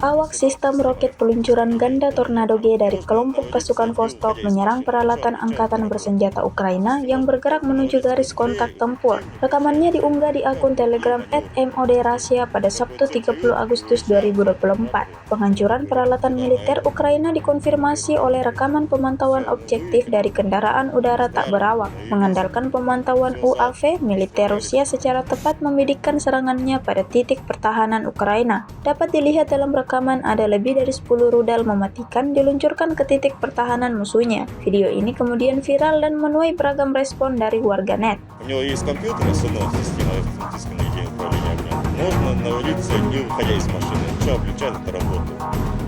Awak sistem roket peluncuran ganda Tornado G dari kelompok pasukan Vostok menyerang peralatan angkatan bersenjata Ukraina yang bergerak menuju garis kontak tempur. Rekamannya diunggah di akun Telegram @MOD_Russia pada Sabtu 30 Agustus 2024. Penghancuran peralatan militer Ukraina dikonfirmasi oleh rekaman pemantauan objektif dari kendaraan udara tak berawak. Mengandalkan pemantauan UAV, militer Rusia secara tepat membidikkan serangannya pada titik pertahanan Ukraina. Dapat dilihat dalam rekaman ada lebih dari 10 rudal mematikan diluncurkan ke titik pertahanan musuhnya. Video ini kemudian viral dan menuai beragam respon dari warganet. У него есть компьютер, установлена система автоматического управления огнем. Можно наводиться, не выходя из машины. Ничего, включать это работает.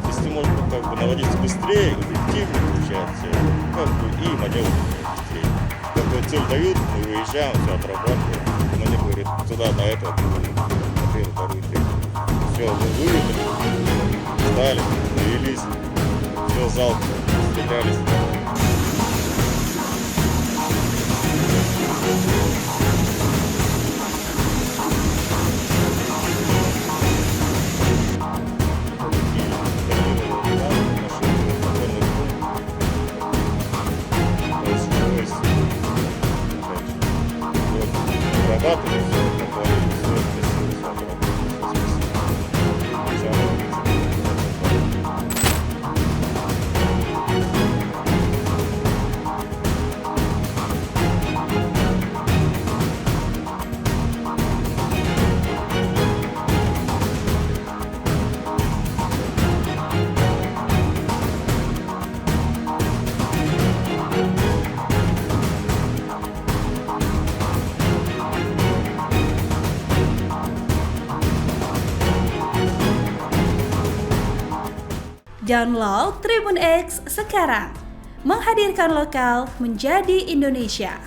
Если можно наводиться быстрее, эффективнее включать, и маневр быстрее. Какую цель дают, мы выезжаем, все отрабатываем. Мне говорит, туда, на это, на первую, вторую, третью. Все, мы выехали, встали, навелись, все, залп, стрелялись. Download Tribun X sekarang, menghadirkan lokal menjadi Indonesia.